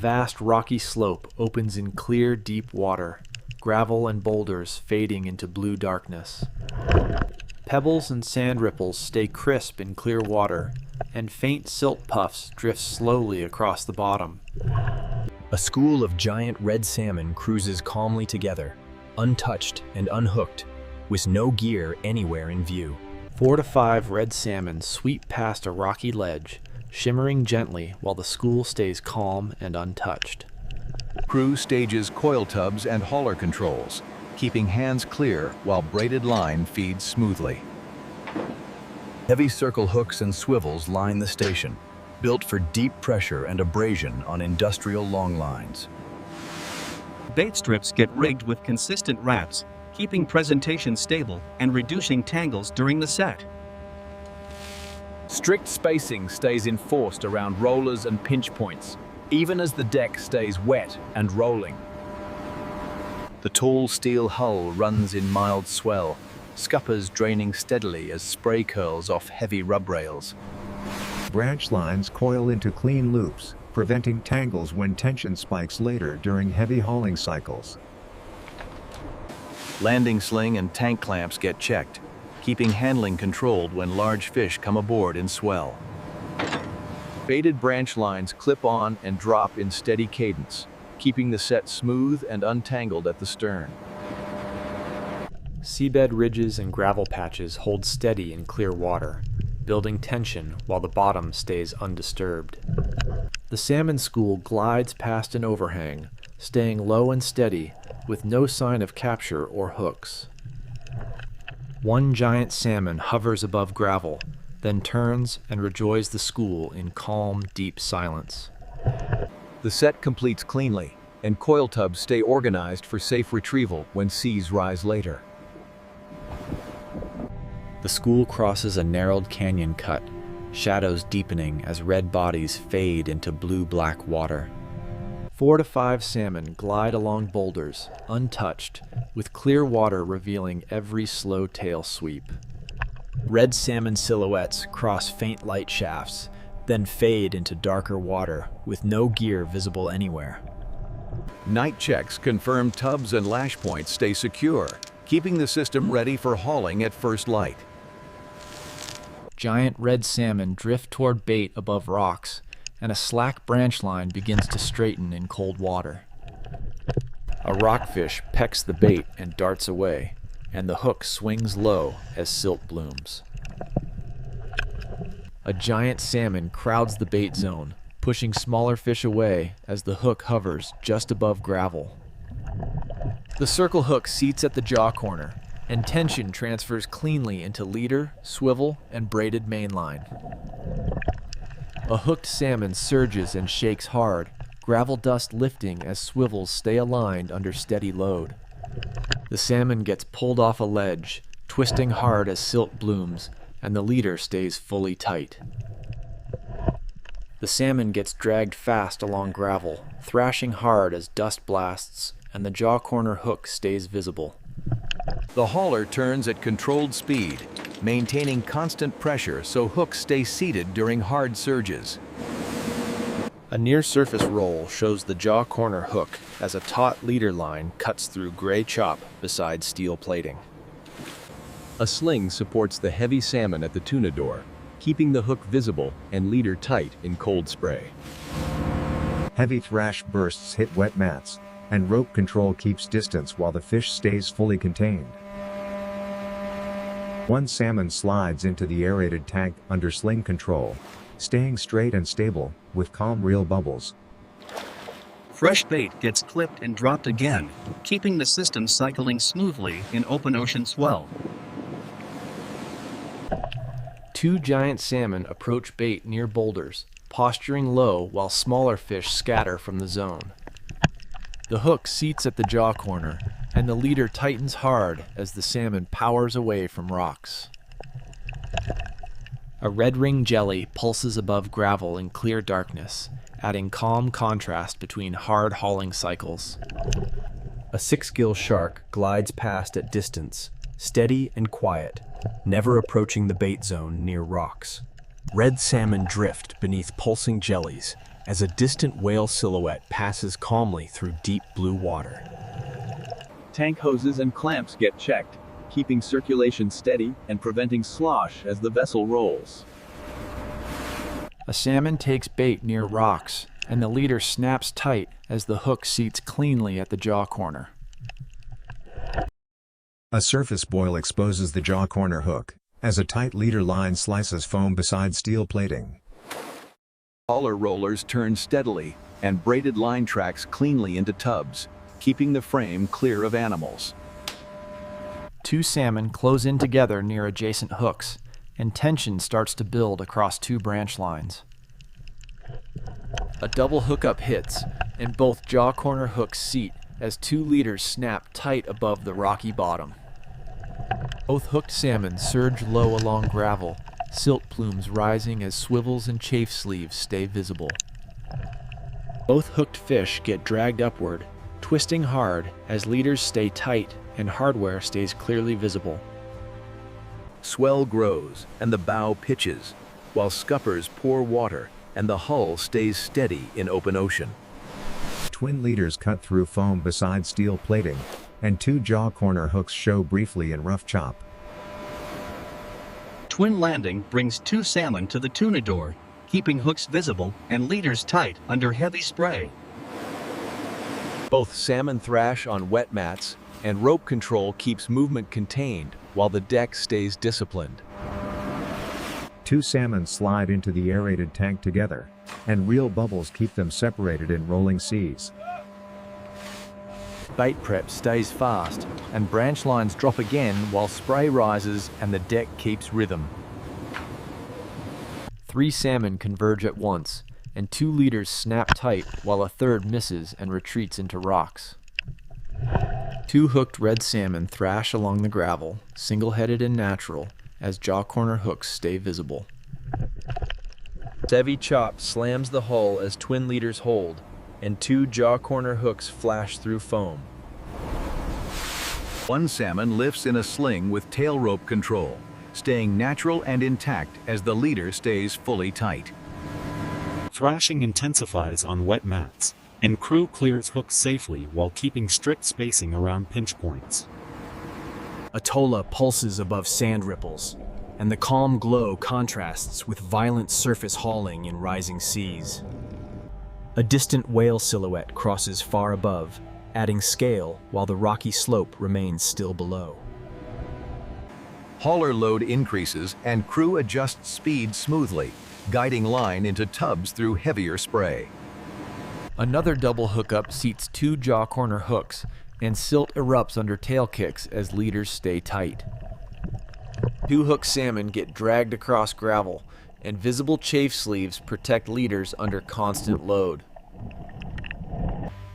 vast rocky slope opens in clear, deep water, gravel and boulders fading into blue darkness. Pebbles and sand ripples stay crisp in clear water, and faint silt puffs drift slowly across the bottom. A school of giant red salmon cruises calmly together, untouched and unhooked, with no gear anywhere in view. 4 to 5 red salmon sweep past a rocky ledge, shimmering gently while the school stays calm and untouched. Crew stages coil tubs and hauler controls, keeping hands clear while braided line feeds smoothly. Heavy circle hooks and swivels line the station, built for deep pressure and abrasion on industrial long lines. Bait strips get rigged with consistent wraps, keeping presentation stable and reducing tangles during the set. Strict spacing stays enforced around rollers and pinch points, even as the deck stays wet and rolling. The tall steel hull runs in mild swell, scuppers draining steadily as spray curls off heavy rub rails. Branch lines coil into clean loops, preventing tangles when tension spikes later during heavy hauling cycles. Landing sling and tank clamps get checked, keeping handling controlled when large fish come aboard in swell. Baited branch lines clip on and drop in steady cadence, keeping the set smooth and untangled at the stern. Seabed ridges and gravel patches hold steady in clear water, building tension while the bottom stays undisturbed. The salmon school glides past an overhang, staying low and steady, with no sign of capture or hooks. One giant salmon hovers above gravel, then turns and rejoins the school in calm, deep silence. The set completes cleanly, and coil tubs stay organized for safe retrieval when seas rise later. The school crosses a narrowed canyon cut, shadows deepening as red bodies fade into blue-black water. 4 to 5 salmon glide along boulders, untouched, with clear water revealing every slow tail sweep. Red salmon silhouettes cross faint light shafts, then fade into darker water with no gear visible anywhere. Night checks confirm tubs and lash points stay secure, keeping the system ready for hauling at first light. Giant red salmon drift toward bait above rocks, and a slack branch line begins to straighten in cold water. A rockfish pecks the bait and darts away, and the hook swings low as silt blooms. A giant salmon crowds the bait zone, pushing smaller fish away as the hook hovers just above gravel. The circle hook seats at the jaw corner, and tension transfers cleanly into leader, swivel, and braided mainline. A hooked salmon surges and shakes hard, gravel dust lifting as swivels stay aligned under steady load. The salmon gets pulled off a ledge, twisting hard as silt blooms, and the leader stays fully tight. The salmon gets dragged fast along gravel, thrashing hard as dust blasts, and the jaw corner hook stays visible. The hauler turns at controlled speed, maintaining constant pressure so hooks stay seated during hard surges. A near-surface roll shows the jaw corner hook as a taut leader line cuts through gray chop beside steel plating. A sling supports the heavy salmon at the tuna door, keeping the hook visible and leader tight in cold spray. Heavy thrash bursts hit wet mats, and rope control keeps distance while the fish stays fully contained. One salmon slides into the aerated tank under sling control, staying straight and stable, with calm reel bubbles. Fresh bait gets clipped and dropped again, keeping the system cycling smoothly in open ocean swell. 2 giant salmon approach bait near boulders, posturing low while smaller fish scatter from the zone. The hook seats at the jaw corner, and the leader tightens hard as the salmon powers away from rocks. A red ring jelly pulses above gravel in clear darkness, adding calm contrast between hard hauling cycles. A 6-gill shark glides past at distance, steady and quiet, never approaching the bait zone near rocks. Red salmon drift beneath pulsing jellies, as a distant whale silhouette passes calmly through deep blue water. Tank hoses and clamps get checked, keeping circulation steady and preventing slosh as the vessel rolls. A salmon takes bait near rocks, and the leader snaps tight as the hook seats cleanly at the jaw corner. A surface boil exposes the jaw corner hook, as a tight leader line slices foam beside steel plating. Hauler rollers turn steadily, and braided line tracks cleanly into tubs, keeping the frame clear of animals. Two salmon close in together near adjacent hooks, and tension starts to build across two branch lines. A double hookup hits, and both jaw corner hooks seat as two leaders snap tight above the rocky bottom. Both hooked salmon surge low along gravel, silt plumes rising as swivels and chafe sleeves stay visible. Both hooked fish get dragged upward, twisting hard as leaders stay tight and hardware stays clearly visible. Swell grows and the bow pitches, while scuppers pour water and the hull stays steady in open ocean. Twin leaders cut through foam beside steel plating, and two jaw corner hooks show briefly in rough chop. Twin landing brings two salmon to the tuna door, keeping hooks visible and leaders tight under heavy spray. Both salmon thrash on wet mats, and rope control keeps movement contained while the deck stays disciplined. Two salmon slide into the aerated tank together, and real bubbles keep them separated in rolling seas. Bait prep stays fast, and branch lines drop again while spray rises and the deck keeps rhythm. Three salmon converge at once, and two leaders snap tight while a third misses and retreats into rocks. Two hooked red salmon thrash along the gravel, single-headed and natural, as jaw corner hooks stay visible. Heavy chop slams the hull as twin leaders hold, and two jaw corner hooks flash through foam. One salmon lifts in a sling with tail rope control, staying natural and intact as the leader stays fully tight. Thrashing intensifies on wet mats, and crew clears hooks safely while keeping strict spacing around pinch points. Atolla pulses above sand ripples, and the calm glow contrasts with violent surface hauling in rising seas. A distant whale silhouette crosses far above, adding scale while the rocky slope remains still below. Hauler load increases and crew adjusts speed smoothly, guiding line into tubs through heavier spray. Another double hookup seats two jaw corner hooks, and silt erupts under tail kicks as leaders stay tight. Two hooked salmon get dragged across gravel, and visible chafe sleeves protect leaders under constant load.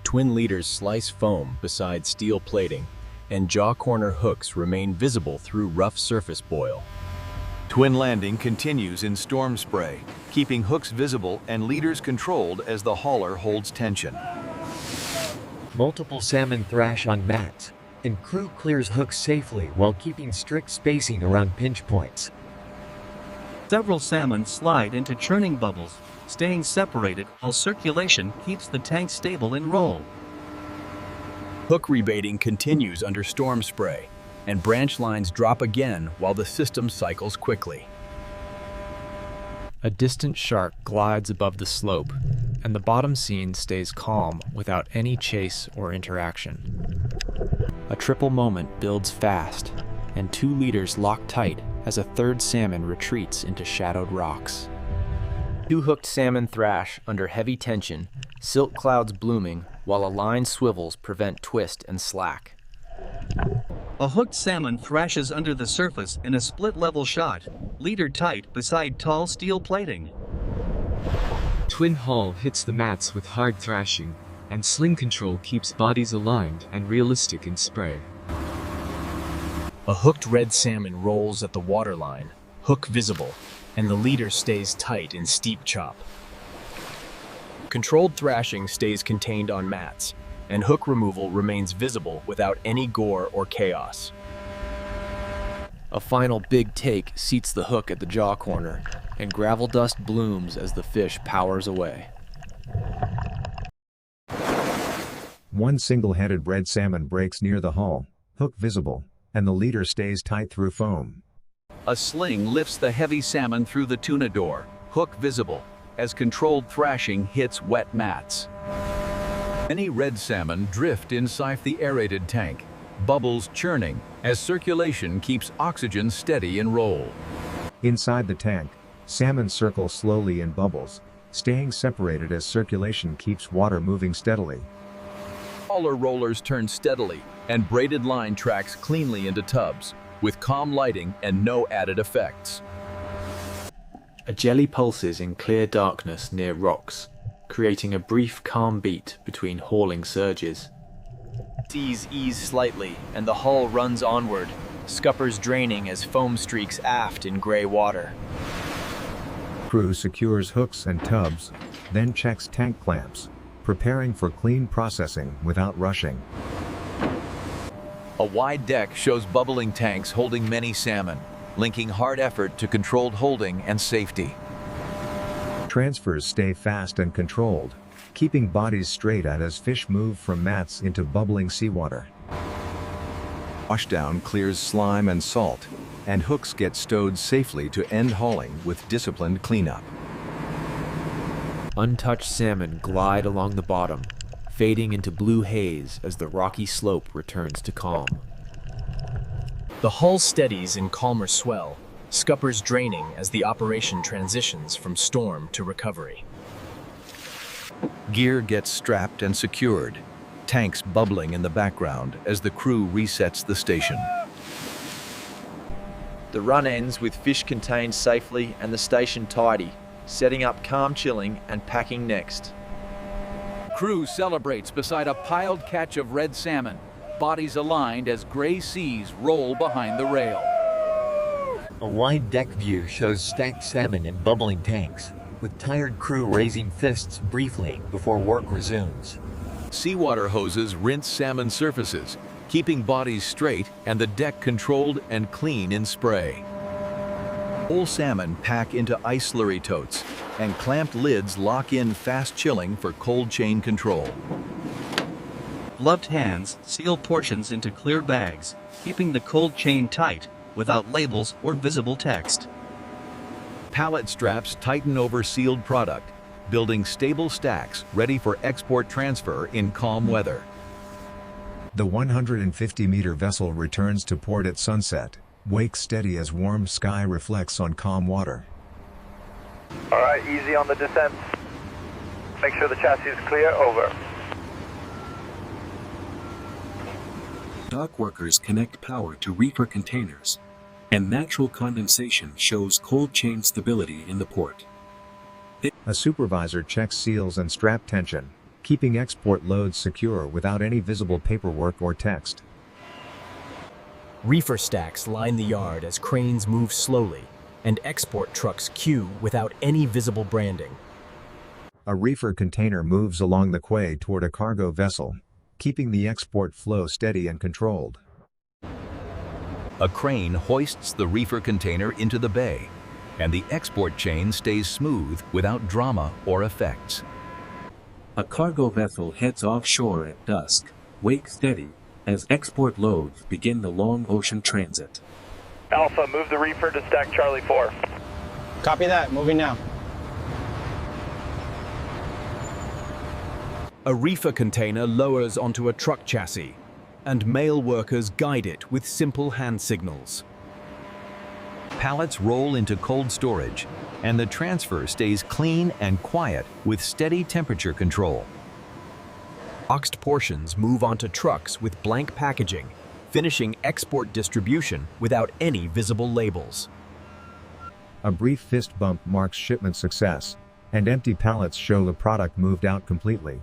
Twin leaders slice foam beside steel plating, and jaw corner hooks remain visible through rough surface boil. Twin landing continues in storm spray, keeping hooks visible and leaders controlled as the hauler holds tension. Multiple salmon thrash on mats, and crew clears hooks safely while keeping strict spacing around pinch points. Several salmon slide into churning bubbles, staying separated while circulation keeps the tank stable in roll. Hook rebaiting continues under storm spray, and branch lines drop again while the system cycles quickly. A distant shark glides above the slope, and the bottom scene stays calm without any chase or interaction. A triple moment builds fast, and two leaders lock tight as a third salmon retreats into shadowed rocks. Two hooked salmon thrash under heavy tension, silt clouds blooming while a line swivels prevent twist and slack. A hooked salmon thrashes under the surface in a split-level shot, leader tight beside tall steel plating. Twin hull hits the mats with hard thrashing, and sling control keeps bodies aligned and realistic in spray. A hooked red salmon rolls at the waterline, hook visible, and the leader stays tight in steep chop. Controlled thrashing stays contained on mats, and hook removal remains visible without any gore or chaos. A final big take seats the hook at the jaw corner, and gravel dust blooms as the fish powers away. One single-headed red salmon breaks near the hull, hook visible, and the leader stays tight through foam. A sling lifts the heavy salmon through the tuna door, hook visible, as controlled thrashing hits wet mats. Many red salmon drift inside the aerated tank, bubbles churning as circulation keeps oxygen steady and roll. Inside the tank, salmon circle slowly in bubbles, staying separated as circulation keeps water moving steadily. Smaller rollers turn steadily, and braided line tracks cleanly into tubs, with calm lighting and no added effects. A jelly pulses in clear darkness near rocks, creating a brief calm beat between hauling surges. Seas ease slightly, and the hull runs onward, scuppers draining as foam streaks aft in gray water. Crew secures hooks and tubs, then checks tank clamps, preparing for clean processing without rushing. A wide deck shows bubbling tanks holding many salmon, linking hard effort to controlled holding and safety. Transfers stay fast and controlled, keeping bodies straight as fish move from mats into bubbling seawater. Washdown clears slime and salt, and hooks get stowed safely to end hauling with disciplined cleanup. Untouched salmon glide along the bottom, fading into blue haze as the rocky slope returns to calm. The hull steadies in calmer swell, scuppers draining as the operation transitions from storm to recovery. Gear gets strapped and secured, tanks bubbling in the background as the crew resets the station. The run ends with fish contained safely and the station tidy, setting up calm chilling and packing next. Crew celebrates beside a piled catch of red salmon, bodies aligned as gray seas roll behind the rail. A wide deck view shows stacked salmon in bubbling tanks, with tired crew raising fists briefly before work resumes. Seawater hoses rinse salmon surfaces, keeping bodies straight and the deck controlled and clean in spray. Whole salmon pack into ice slurry totes, and clamped lids lock in fast chilling for cold chain control. Gloved hands seal portions into clear bags, keeping the cold chain tight without labels or visible text. Pallet straps tighten over sealed product, building stable stacks ready for export transfer in calm weather. The 150-meter vessel returns to port at sunset, wake steady as warm sky reflects on calm water. All right, easy on the descent. Make sure the chassis is clear, over. Dock workers connect power to reefer containers, and natural condensation shows cold chain stability in the port. A supervisor checks seals and strap tension, keeping export loads secure without any visible paperwork or text. Reefer stacks line the yard as cranes move slowly, and export trucks queue without any visible branding. A reefer container moves along the quay toward a cargo vessel, keeping the export flow steady and controlled. A crane hoists the reefer container into the bay, and the export chain stays smooth without drama or effects. A cargo vessel heads offshore at dusk, wake steady, as export loads begin the long ocean transit. Alpha, move the reefer to stack Charlie 4. Copy that, moving now. A reefer container lowers onto a truck chassis, and mail workers guide it with simple hand signals. Pallets roll into cold storage, and the transfer stays clean and quiet with steady temperature control. Boxed portions move onto trucks with blank packaging, finishing export distribution without any visible labels. A brief fist bump marks shipment success, and empty pallets show the product moved out completely.